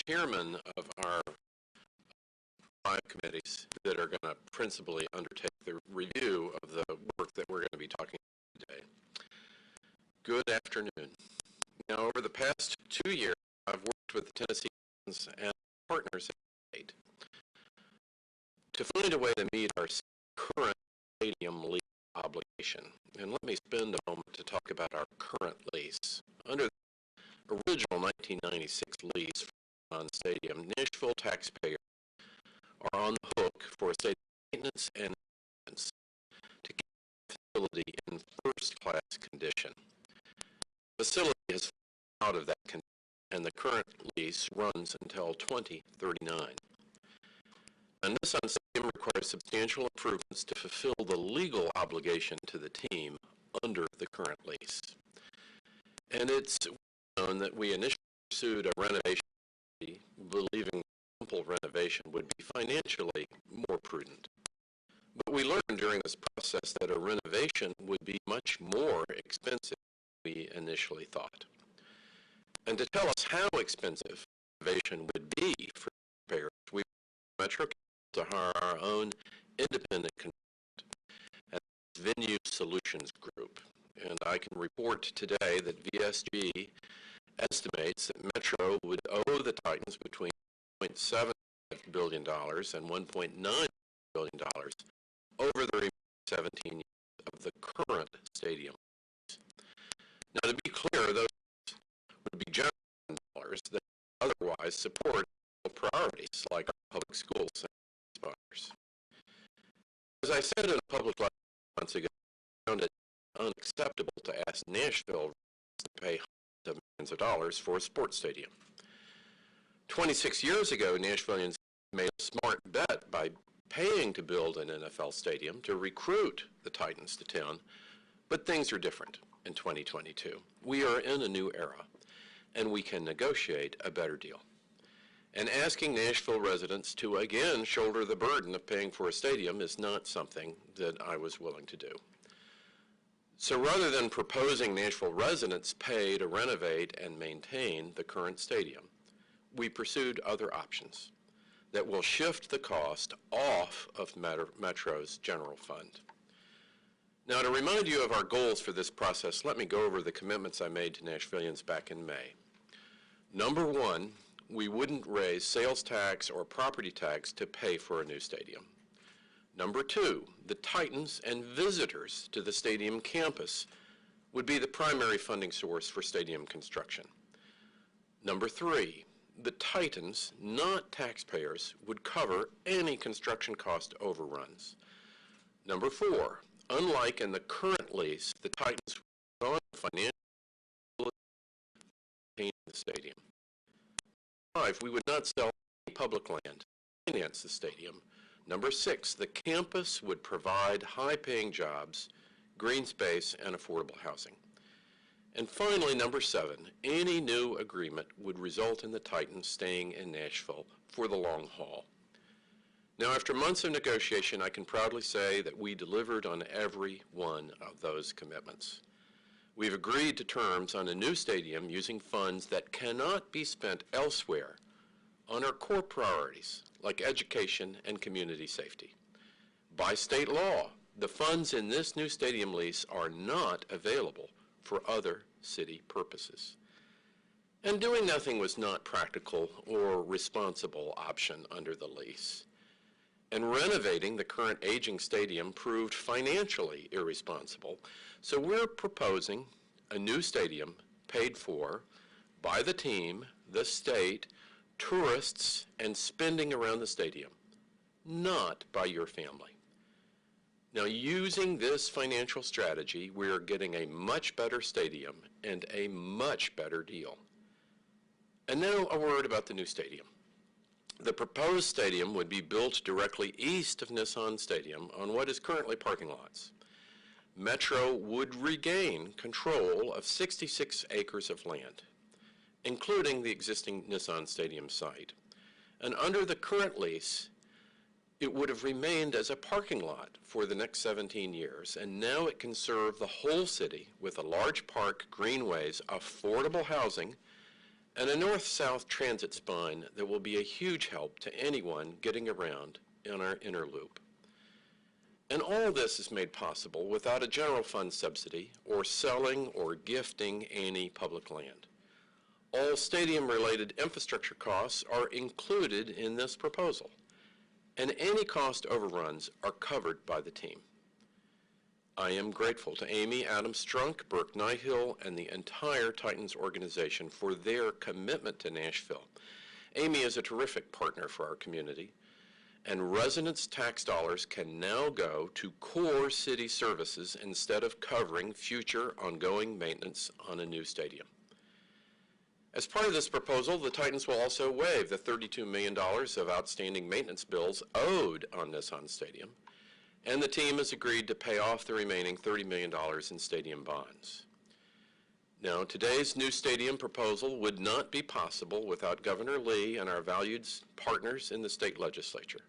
chairman of our 5 committees that are going to principally undertake the review of the work that we're going to be talking about today. Good afternoon. Now, over the past 2 years, I've worked with the Tennessee and partners in the state to find a way to meet our current stadium lease obligation. And let me spend a moment to talk about our current lease. Under the original 1996 lease for the stadium, Nashville taxpayers are on the hook for stadium maintenance and maintenance to keep the facility in first-class condition. The facility has fallen out of that condition, and the current lease runs until 2039. And Nissan Stadium requires substantial improvements to fulfill the legal obligation to the team under the current lease. And it's known that we initially pursued a renovation, believing simple renovation would be financially more prudent. But we learned during this process that a renovation would be much more expensive than we initially thought. And to tell us how expensive renovation would be for taxpayers, we Metro to hire our own independent consultant at Venue Solutions Group. And I can report today that VSG estimates that Metro would owe the Titans between $1.7 billion and $1.9 billion over the remaining 17 years of the current stadium. Now, to be clear, those would be general dollars that otherwise support priorities like our public schools and sponsors. As I said in a public lecture months ago, I found it unacceptable to ask Nashville to pay hundreds of millions of dollars for a sports stadium. 26 years ago, Nashvillians made a smart bet by paying to build an NFL stadium to recruit the Titans to town, but things are different in 2022. We are in a new era, and we can negotiate a better deal. And asking Nashville residents to again shoulder the burden of paying for a stadium is not something that I was willing to do. So rather than proposing Nashville residents pay to renovate and maintain the current stadium, we pursued other options that will shift the cost off of Metro's general fund. Now, to remind you of our goals for this process, let me go over the commitments I made to Nashvillians back in May. Number one, we wouldn't raise sales tax or property tax to pay for a new stadium. Number two, the Titans and visitors to the stadium campus would be the primary funding source for stadium construction. Number three, the Titans, not taxpayers, would cover any construction cost overruns. Number four, unlike in the current lease, the Titans would on financial maintain the stadium. 5, we would not sell any public land to finance the stadium. Number 6, the campus would provide high-paying jobs, green space, and affordable housing. And finally, number 7, any new agreement would result in the Titans staying in Nashville for the long haul. Now, after months of negotiation, I can proudly say that we delivered on every one of those commitments. We've agreed to terms on a new stadium using funds that cannot be spent elsewhere on our core priorities like education and community safety. By state law, the funds in this new stadium lease are not available for other city purposes. And doing nothing was not practical or responsible option under the lease. And renovating the current aging stadium proved financially irresponsible. So we're proposing a new stadium paid for by the team, the state, tourists, and spending around the stadium, not by your family. Now, using this financial strategy, we are getting a much better stadium and a much better deal. And now a word about the new stadium. The proposed stadium would be built directly east of Nissan Stadium on what is currently parking lots. Metro would regain control of 66 acres of land, including the existing Nissan Stadium site. And under the current lease, it would have remained as a parking lot for the next 17 years, and now it can serve the whole city with a large park, greenways, affordable housing, and a north-south transit spine that will be a huge help to anyone getting around in our inner loop. And all this is made possible without a general fund subsidy or selling or gifting any public land. All stadium-related infrastructure costs are included in this proposal, and any cost overruns are covered by the team. I am grateful to Amy, Adam Strunk, Burke Nihill, and the entire Titans organization for their commitment to Nashville. Amy is a terrific partner for our community, and residents' tax dollars can now go to core city services instead of covering future ongoing maintenance on a new stadium. As part of this proposal, the Titans will also waive the $32 million of outstanding maintenance bills owed on Nissan Stadium, and the team has agreed to pay off the remaining $30 million in stadium bonds. Now, today's new stadium proposal would not be possible without Governor Lee and our valued partners in the state legislature.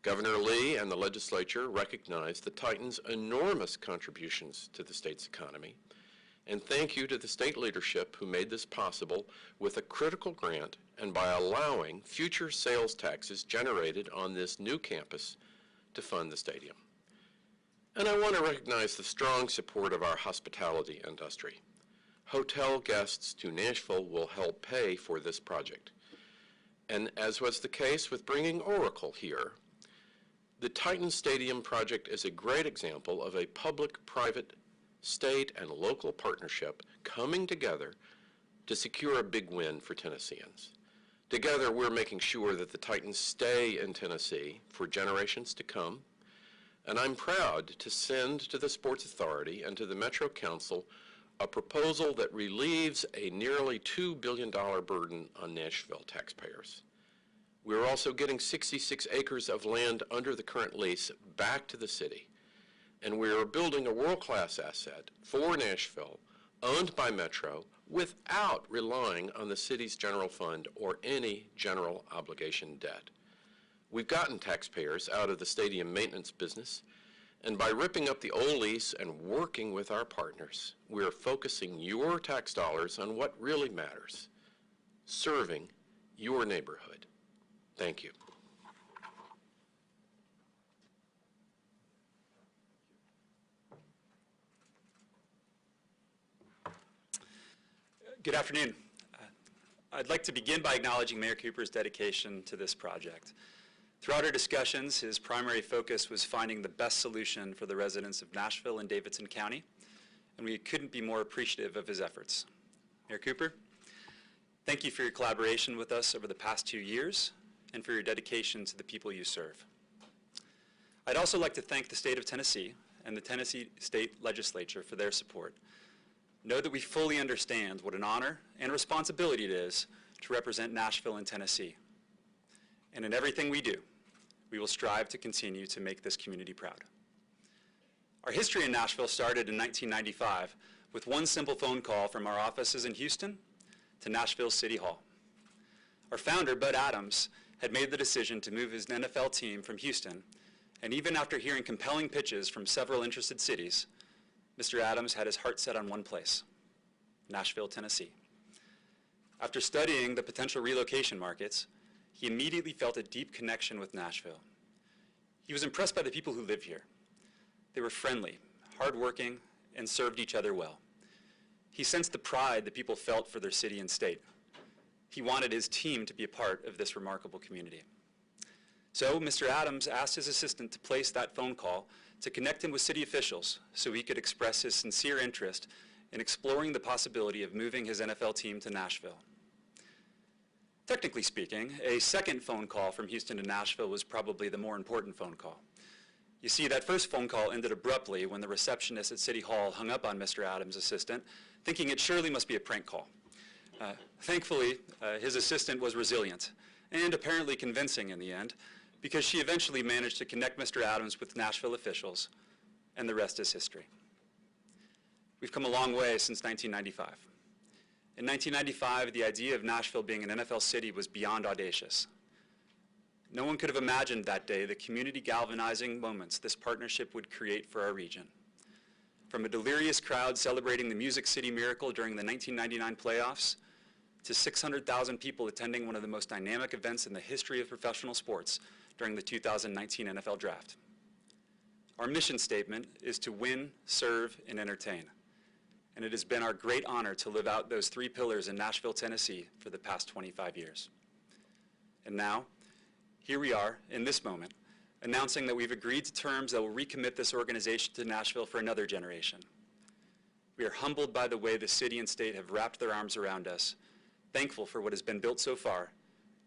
Governor Lee and the legislature recognize the Titans' enormous contributions to the state's economy, and thank you to the state leadership who made this possible with a critical grant and by allowing future sales taxes generated on this new campus to fund the stadium. And I want to recognize the strong support of our hospitality industry. Hotel guests to Nashville will help pay for this project. And as was the case with bringing Oracle here, the Titan Stadium project is a great example of a public-private, state, and local partnership coming together to secure a big win for Tennesseans. Together, we're making sure that the Titans stay in Tennessee for generations to come, and I'm proud to send to the Sports Authority and to the Metro Council a proposal that relieves a nearly $2 billion burden on Nashville taxpayers. We're also getting 66 acres of land under the current lease back to the city, and we are building a world-class asset for Nashville, owned by Metro, without relying on the city's general fund or any general obligation debt. We've gotten taxpayers out of the stadium maintenance business, and by ripping up the old lease and working with our partners, we are focusing your tax dollars on what really matters, serving your neighborhood. Thank you. Good afternoon. I'd like to begin by acknowledging Mayor Cooper's dedication to this project. Throughout our discussions, his primary focus was finding the best solution for the residents of Nashville and Davidson County, and we couldn't be more appreciative of his efforts. Mayor Cooper, thank you for your collaboration with us over the past 2 years and for your dedication to the people you serve. I'd also like to thank the state of Tennessee and the Tennessee State Legislature for their support. Know that we fully understand what an honor and responsibility it is to represent Nashville and Tennessee. And in everything we do, we will strive to continue to make this community proud. Our history in Nashville started in 1995 with one simple phone call from our offices in Houston to Nashville City Hall. Our founder, Bud Adams, had made the decision to move his NFL team from Houston, and even after hearing compelling pitches from several interested cities, Mr. Adams had his heart set on one place, Nashville, Tennessee. After studying the potential relocation markets, he immediately felt a deep connection with Nashville. He was impressed by the people who live here. They were friendly, hardworking, and served each other well. He sensed the pride that people felt for their city and state. He wanted his team to be a part of this remarkable community. So Mr. Adams asked his assistant to place that phone call to connect him with city officials so he could express his sincere interest in exploring the possibility of moving his NFL team to Nashville. Technically speaking, a second phone call from Houston to Nashville was probably the more important phone call. You see, that first phone call ended abruptly when the receptionist at City Hall hung up on Mr. Adams' assistant, thinking it surely must be a prank call. Thankfully, his assistant was resilient and apparently convincing in the end, because she eventually managed to connect Mr. Adams with Nashville officials, and the rest is history. We've come a long way since 1995. In 1995, the idea of Nashville being an NFL city was beyond audacious. No one could have imagined that day the community galvanizing moments this partnership would create for our region. From a delirious crowd celebrating the Music City Miracle during the 1999 playoffs, to 600,000 people attending one of the most dynamic events in the history of professional sports during the 2019 NFL Draft. Our mission statement is to win, serve, and entertain. And it has been our great honor to live out those three pillars in Nashville, Tennessee for the past 25 years. And now, here we are in this moment, announcing that we've agreed to terms that will recommit this organization to Nashville for another generation. We are humbled by the way the city and state have wrapped their arms around us, thankful for what has been built so far,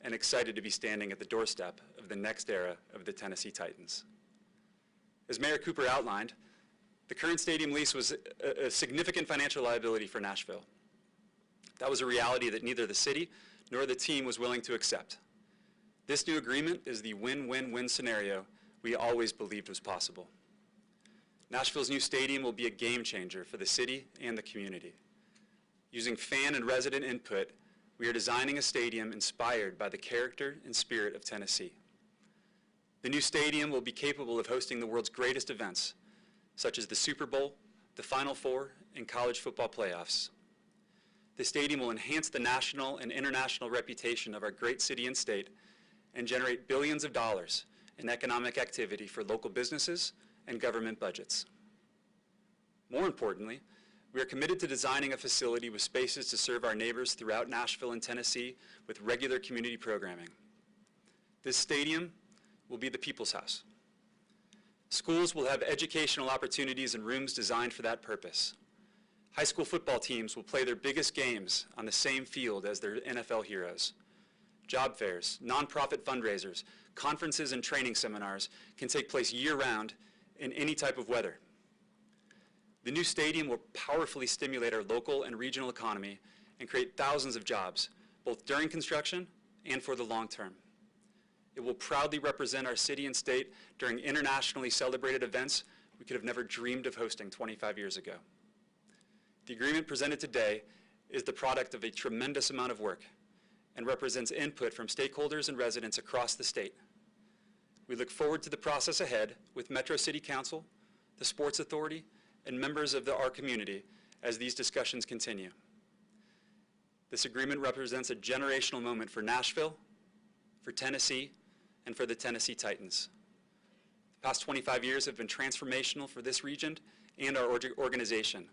and excited to be standing at the doorstep of the next era of the Tennessee Titans. As Mayor Cooper outlined, the current stadium lease was a significant financial liability for Nashville. That was a reality that neither the city nor the team was willing to accept. This new agreement is the win-win-win scenario we always believed was possible. Nashville's new stadium will be a game changer for the city and the community. Using fan and resident input, we are designing a stadium inspired by the character and spirit of Tennessee. The new stadium will be capable of hosting the world's greatest events, such as the Super Bowl, the Final Four, and college football playoffs. The stadium will enhance the national and international reputation of our great city and state and generate billions of dollars in economic activity for local businesses and government budgets. More importantly, we are committed to designing a facility with spaces to serve our neighbors throughout Nashville and Tennessee with regular community programming. This stadium will be the people's house. Schools will have educational opportunities and rooms designed for that purpose. High school football teams will play their biggest games on the same field as their NFL heroes. Job fairs, nonprofit fundraisers, conferences, and training seminars can take place year-round in any type of weather. The new stadium will powerfully stimulate our local and regional economy and create thousands of jobs, both during construction and for the long term. It will proudly represent our city and state during internationally celebrated events we could have never dreamed of hosting 25 years ago. The agreement presented today is the product of a tremendous amount of work and represents input from stakeholders and residents across the state. We look forward to the process ahead with Metro City Council, the Sports Authority, and members of our community as these discussions continue. This agreement represents a generational moment for Nashville, for Tennessee, and for the Tennessee Titans. The past 25 years have been transformational for this region and our organization,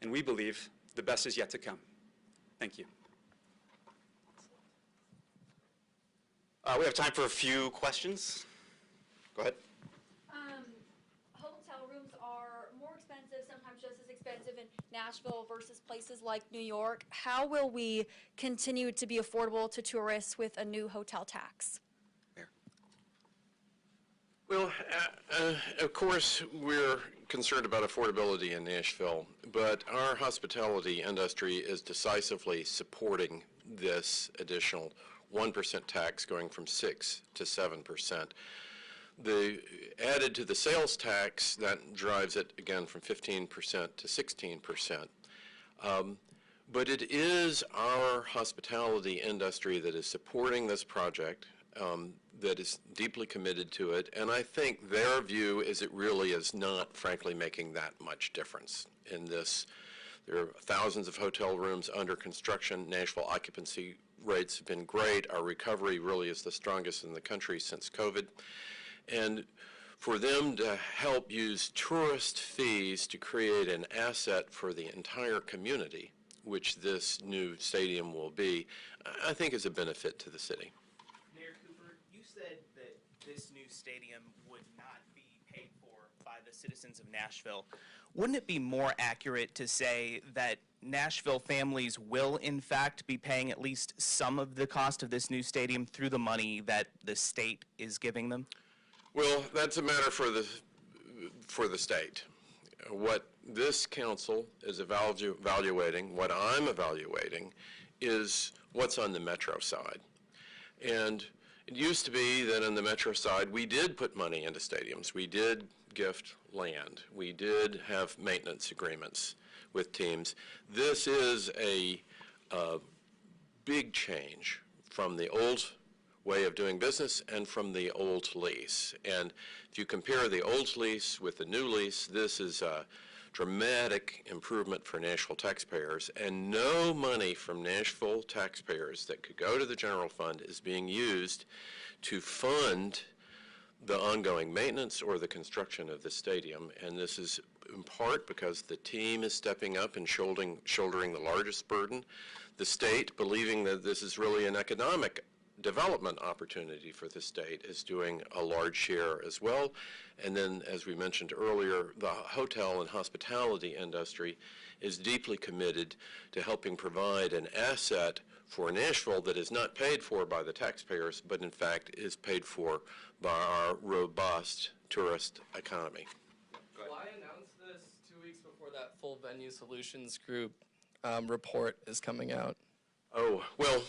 and we believe the best is yet to come. Thank you. We have time for a few questions. Go ahead. Hotel rooms are more expensive, sometimes just as expensive in Nashville versus places like New York. How will we continue to be affordable to tourists with a new hotel tax? Well, of course, we're concerned about affordability in Nashville, but our hospitality industry is decisively supporting this additional 1% tax going from 6 to 7%. Added to the sales tax, that drives it again from 15% to 16%. But it is our hospitality industry that is supporting this project, that is deeply committed to it, and I think their view is it really is not, frankly, making that much difference in this. There are thousands of hotel rooms under construction. Nashville occupancy rates have been great. Our recovery really is the strongest in the country since COVID. And for them to help use tourist fees to create an asset for the entire community, which this new stadium will be, I think is a benefit to the city. Mayor Cooper, you said that this new stadium would not be paid for by the citizens of Nashville. Wouldn't it be more accurate to say that Nashville families will, in fact, be paying at least some of the cost of this new stadium through the money that the state is giving them? Well, that's a matter for the state. What this council is evaluating, what I'm evaluating, is what's on the Metro side. And it used to be that on the Metro side, we did put money into stadiums. We did gift land. We did have maintenance agreements with teams. This is a big change from the old way of doing business and from the old lease. And if you compare the old lease with the new lease, this is dramatic improvement for Nashville taxpayers, and no money from Nashville taxpayers that could go to the general fund is being used to fund the ongoing maintenance or the construction of the stadium. And this is in part because the team is stepping up and shouldering the largest burden. The state, believing that this is really an economic development opportunity for the state, is doing a large share as well. And then, as we mentioned earlier, the hotel and hospitality industry is deeply committed to helping provide an asset for Nashville that is not paid for by the taxpayers, but in fact is paid for by our robust tourist economy. Why announce this 2 weeks before that full venue solutions group report is coming out? Oh, well,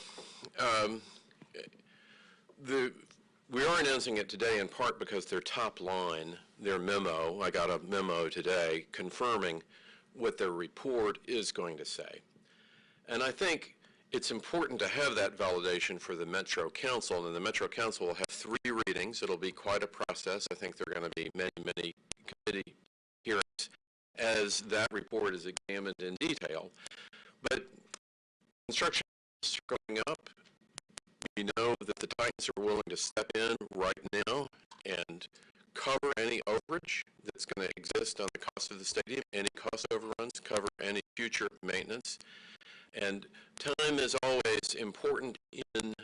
we are announcing it today in part because their top line, their memo, I got a memo today confirming what their report is going to say. And I think it's important to have that validation for the Metro Council, and the Metro Council will have 3 readings. It'll be quite a process. I think there are going to be many, many committee hearings as that report is examined in detail. But construction is going up. We know that the Titans are willing to step in right now and cover any overage that's going to exist on the cost of the stadium, any cost overruns, cover any future maintenance. And time is always important in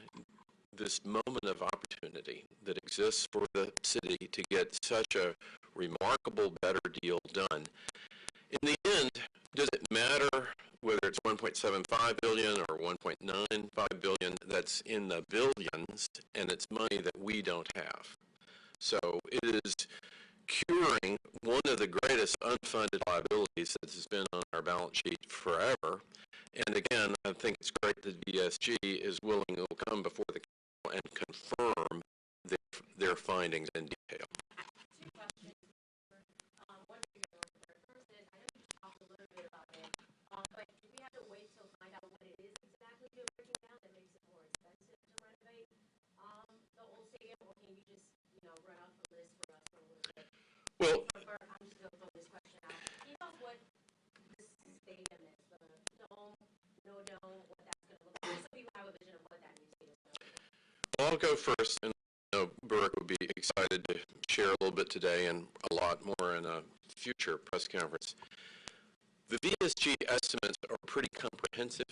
this moment of opportunity that exists for the city to get such a remarkable better deal done. In the end, does it matter whether it's 1.75 billion or 1.95 billion? That's in the billions, and it's money that we don't have. So it is curing one of the greatest unfunded liabilities that has been on our balance sheet forever. And again, I think it's great that VSG is willing to come before the council and confirm their findings in detail. Two questions. One for you, Northbert. First is, I know you talked a little bit about it, but do we have to wait till find out what it is exactly you're breaking down that makes it more expensive to renovate the old stadium, or can you just, run off the list for us for a little bit? Well, I'm just going to throw this question out. Can you tell us what this stadium is? The dome, no dome, what that's going to look like? So people have a vision of what that new stadium is going to look like. I'll go first, and Burke would be excited to share a little bit today and a lot more in a future press conference. The VSG estimates are pretty comprehensive.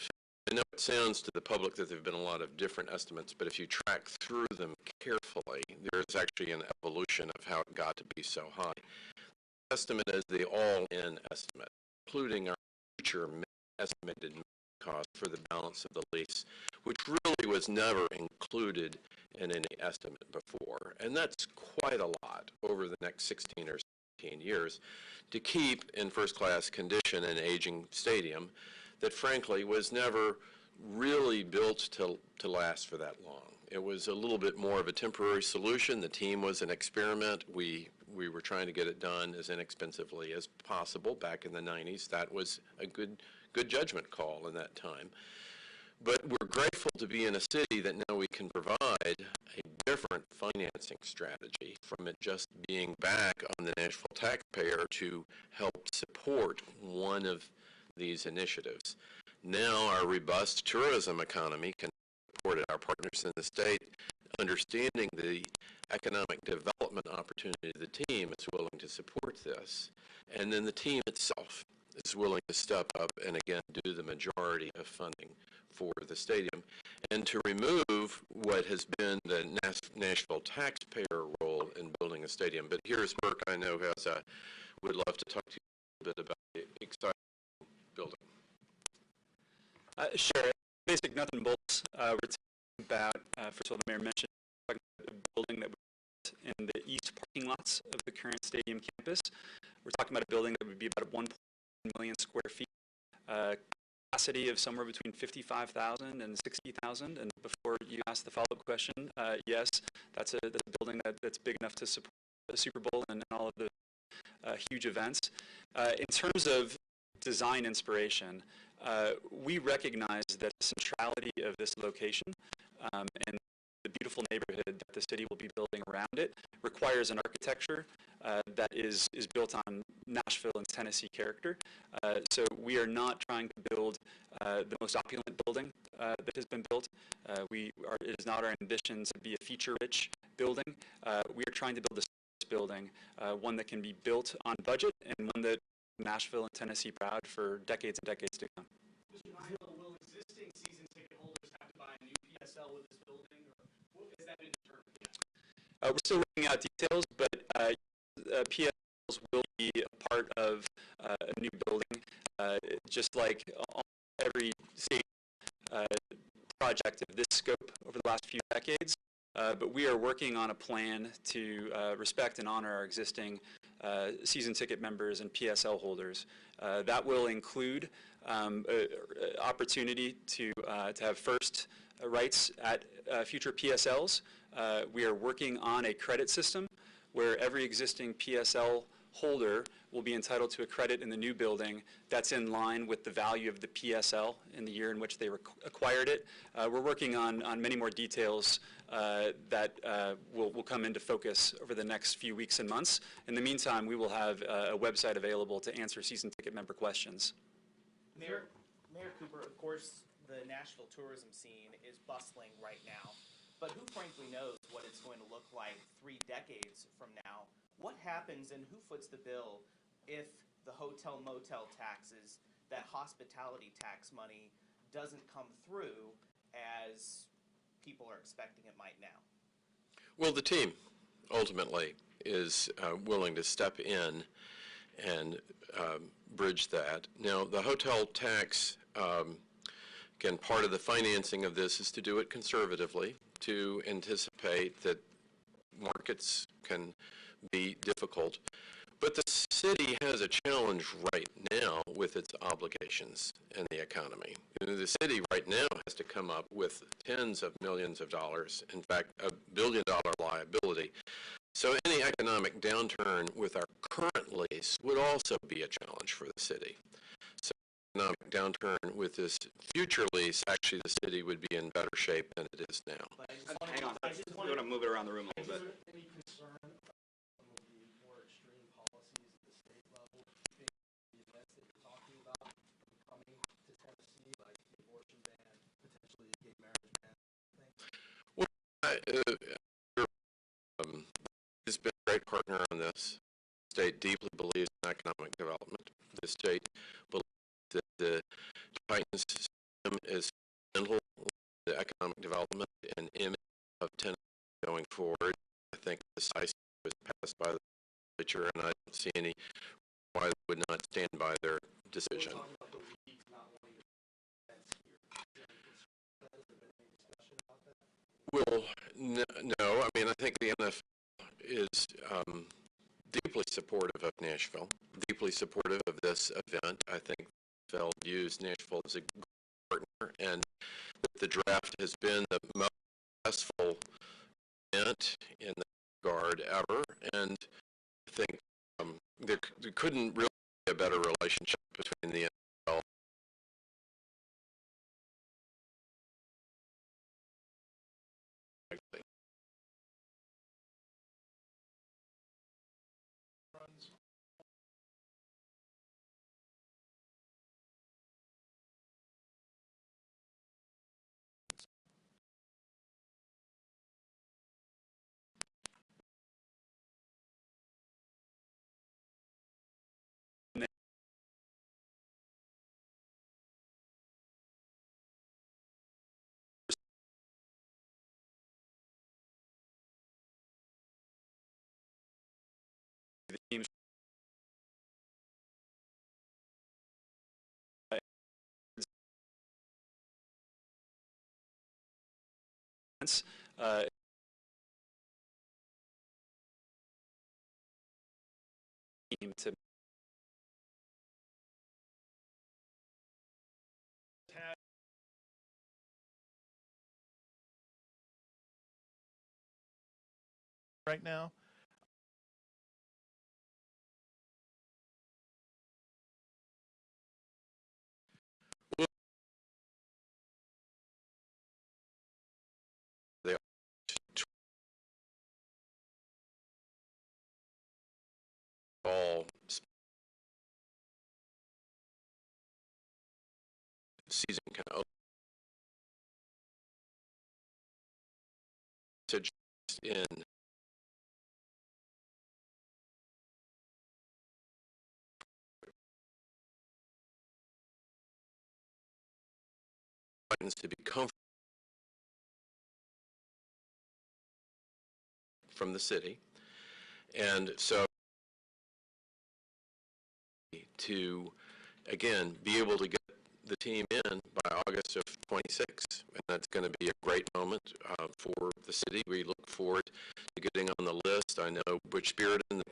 I know it sounds to the public that there have been a lot of different estimates, but if you track through them carefully, there's actually an evolution of how it got to be so high. The estimate is the all-in estimate, including our future estimated cost for the balance of the lease, which really was never included in any estimate before. And that's quite a lot over the next 16 or 17 years to keep in first-class condition an aging stadium that frankly was never really built to last for that long. It was a little bit more of a temporary solution. The team was an experiment. We were trying to get it done as inexpensively as possible back in the 90s. That was a good judgment call in that time. But we're grateful to be in a city that now we can provide a different financing strategy from it just being back on the Nashville taxpayer to help support one of these initiatives. Now our robust tourism economy can support it. Our partners in the state, understanding the economic development opportunity, the team is willing to support this. And then the team itself is willing to step up and again do the majority of funding for the stadium and to remove what has been the Nashville taxpayer role in building a stadium. But here's Burke, I know, would love to talk to you a little bit about the exciting building. Sure. Basic nuts and bolts. We're talking about, first of all, the mayor mentioned, talking about a building that would be in the east parking lots of the current stadium campus. We're talking about a building that would be about 1.1 million square feet, capacity of somewhere between 55,000 and 60,000. And before you ask the follow-up question, yes, that's a building that's big enough to support the Super Bowl and all of the huge events. In terms of design inspiration, we recognize that the centrality of this location and the beautiful neighborhood that the city will be building around it requires an architecture that is built on Nashville and Tennessee character. So we are not trying to build the most opulent building that has been built. It is not our ambition to be a feature-rich building. We are trying to build a building, one that can be built on budget and one that Nashville and Tennessee proud for decades and decades to come. Mr. Nihil, will existing season ticket holders have to buy a new PSL with this building, or is that been determined yet? We're still working out details, but PSLs will be a part of a new building, just like every state project of this scope over the last few decades. But we are working on a plan to respect and honor our existing season ticket members and PSL holders. That will include opportunity to have first rights at future PSLs. We are working on a credit system where every existing PSL holder will be entitled to a credit in the new building that's in line with the value of the PSL in the year in which they acquired it. We're working on many more details that will come into focus over the next few weeks and months. In the meantime, we will have a website available to answer season ticket member questions. Mayor Cooper, of course, the Nashville tourism scene is bustling right now, but who frankly knows what it's going to look like 3 decades from now? What happens and who foots the bill if the hotel motel taxes, that hospitality tax money, doesn't come through as people are expecting it might now? Well, the team ultimately is willing to step in and bridge that. Now, the hotel tax, again, part of the financing of this is to do it conservatively, to anticipate that markets can be difficult. But the city has a challenge right now with its obligations in the economy. The city right now has to come up with tens of millions of dollars, in fact, $1 billion liability. So any economic downturn with our current lease would also be a challenge for the city. So economic downturn with this future lease, actually the city would be in better shape than it is now. Hang on, we want to move it around the room a little bit. Any concern about some of the more extreme policies at the state level, keeping the events that you're talking about from coming to Tennessee, like the abortion ban, potentially a gay marriage ban? Has been a great partner on this. The state deeply believes in economic development. The state believes that the Titans system is fundamental to economic development and image of Tennessee going forward. I think this IC was passed by the legislature, and I don't see any why they would not stand by their decision. Well, no. I mean, I think the NFL is deeply supportive of Nashville, deeply supportive of this event. I think the NFL views Nashville as a good partner, and that the draft has been the most successful event in that regard ever. And I think there couldn't really be a better relationship between the NFL. The teams to Right now, They all season can open. In to be comfortable from the city, and so to again be able to get the team in by August of 26, and that's going to be a great moment for the city. We look forward to getting on the list. I know Butch Bearden, the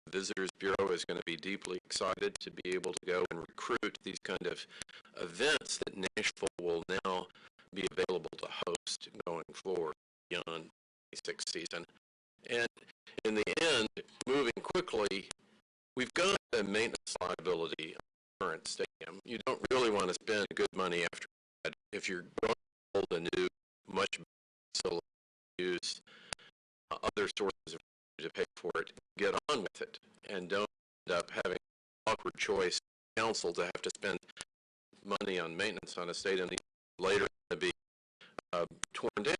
Visitors Bureau, is going to be deeply excited to be able to go and recruit these kind of events that Nashville will now be available to host going forward beyond the 26th season. And in the end, moving quickly, we've got a maintenance liability on the current stadium. You don't really want to spend good money after that if you're going to build a new, much better facility, use other sources of revenue to pay for it. Get on with it, and don't end up having an awkward choice council to have to spend money on maintenance on a stadium that later to be torn down,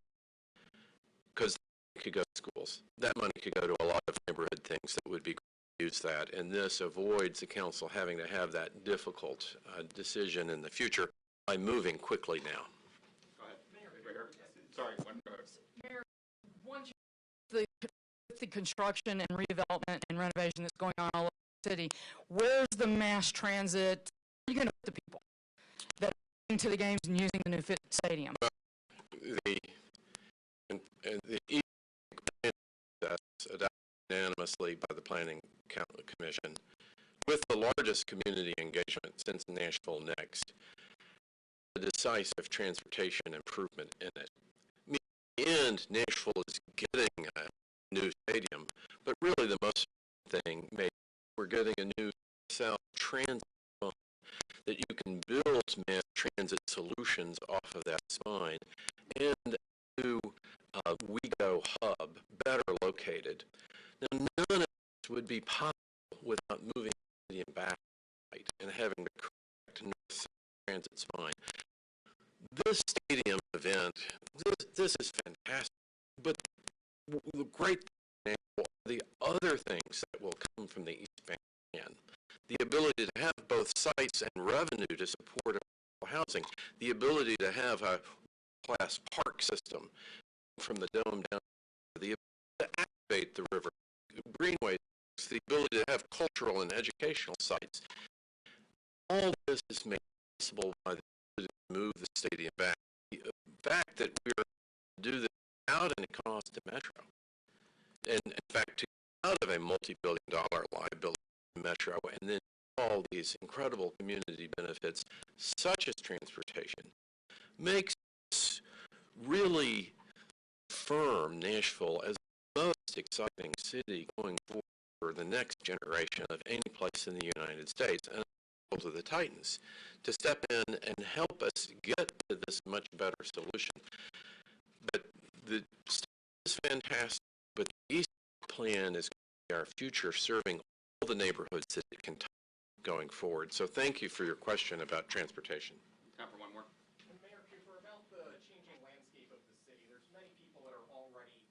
because it could go to schools. That money could go to a lot of neighborhood things that would be use that, and this avoids the council having to have that difficult decision in the future by moving quickly now. Go ahead. Mayor, sorry, Mayor, with the construction and redevelopment and renovation that's going on all over the city, where's the mass transit? Are you going to put the people that are going to the games and using the new Fit Stadium? The adopted unanimously by the Planning Commission, with the largest community engagement since Nashville Next, a decisive transportation improvement in it. In the end, Nashville is getting a new stadium, but really the most thing, maybe we're getting a new South Transit fund that you can build mass transit solutions off of that spine, and a new WeGo hub, better located. Now, none of this would be possible without moving the stadium back and having the correct north transit spine. This stadium event, this is fantastic, but the great thing are the other things that will come from the East Bank plan. The ability to have both sites and revenue to support housing, the ability to have a class park system from the dome down, the ability to activate the river, greenways, the ability to have cultural and educational sites. All this is made possible by the ability to move the stadium back. The fact that we're do this without any cost to Metro, and in fact, to get out of a multi-billion-dollar liability to Metro, and then all these incredible community benefits, such as transportation, makes us really affirm Nashville as the most exciting city going forward for the next generation of any place in the United States, and to the Titans to step in and help us get to this much better solution. But the state is fantastic, but the East plan is our future, serving all the neighborhoods that it can touch going forward. So thank you for your question about transportation. Time for one more. And Mayor Cooper, about the changing landscape of the city, there's many people that are already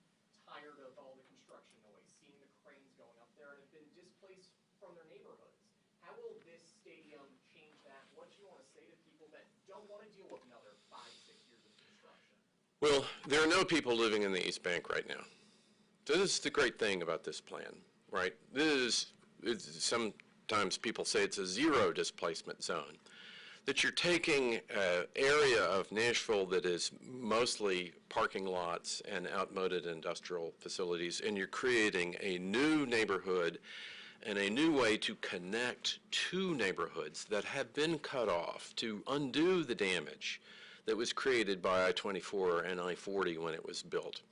tired of all the construction noise, seeing the cranes going up there, and have been displaced from their neighborhoods. How will this stadium change that? What do you want to say to people that don't want to deal with another 5, 6 years of construction? Well, there are no people living in the East Bank right now. So this is the great thing about this plan, right? Sometimes people say it's a zero displacement zone, that you're taking an area of Nashville that is mostly parking lots and outmoded industrial facilities, and you're creating a new neighborhood and a new way to connect two neighborhoods that have been cut off, to undo the damage that was created by I-24 and I-40 when it was built.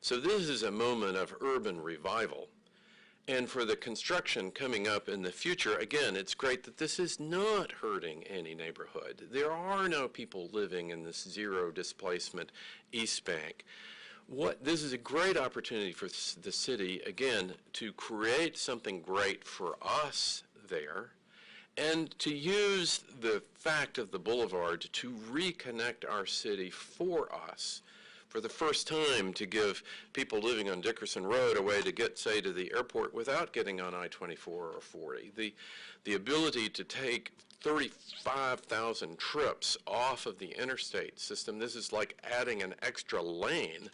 So this is a moment of urban revival. And for the construction coming up in the future, again, it's great that this is not hurting any neighborhood. There are no people living in this zero displacement East Bank. This is a great opportunity for the city, again, to create something great for us there, and to use the fact of the boulevard to reconnect our city for us. For the first time, to give people living on Dickerson Road a way to get, say, to the airport without getting on I-24 or 40. The ability to take 35,000 trips off of the interstate system. This is like adding an extra lane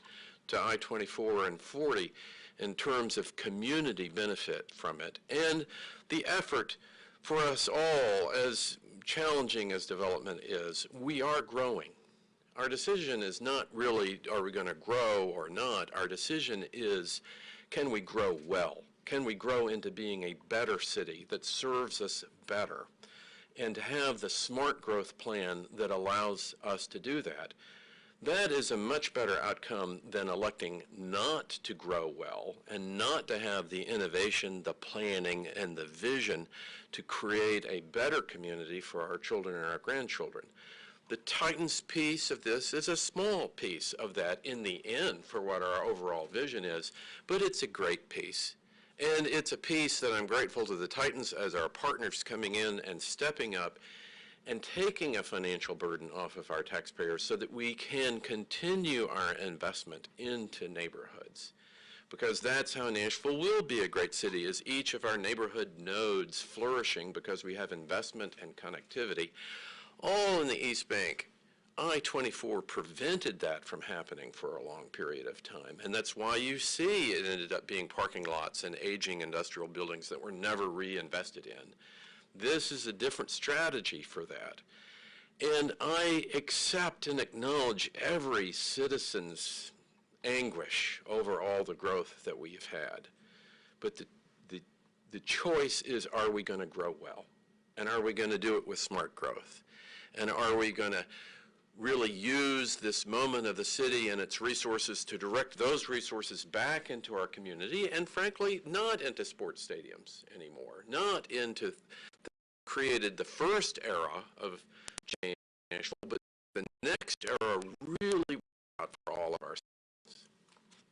to I-24 and 40 in terms of community benefit from it. And the effort for us all, as challenging as development is, we are growing. Our decision is not really, are we going to grow or not? Our decision is, can we grow well? Can we grow into being a better city that serves us better? And to have the smart growth plan that allows us to do that. That is a much better outcome than electing not to grow well and not to have the innovation, the planning, and the vision to create a better community for our children and our grandchildren. The Titans piece of this is a small piece of that in the end for what our overall vision is, but it's a great piece. And it's a piece that I'm grateful to the Titans as our partners coming in and stepping up and taking a financial burden off of our taxpayers so that we can continue our investment into neighborhoods. Because that's how Nashville will be a great city, is each of our neighborhood nodes flourishing because we have investment and connectivity. All in the East Bank. I-24 prevented that from happening for a long period of time. And that's why you see it ended up being parking lots and aging industrial buildings that were never reinvested in. This is a different strategy for that. And I accept and acknowledge every citizen's anguish over all the growth that we've had. But the choice is, are we going to grow well? And are we going to do it with smart growth? And are we going to really use this moment of the city and its resources to direct those resources back into our community and, frankly, not into sports stadiums anymore, not into created the first era of change in Nashville, but the next era really out for all of our citizens.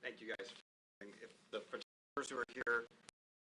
Thank you guys. If the photographers who are here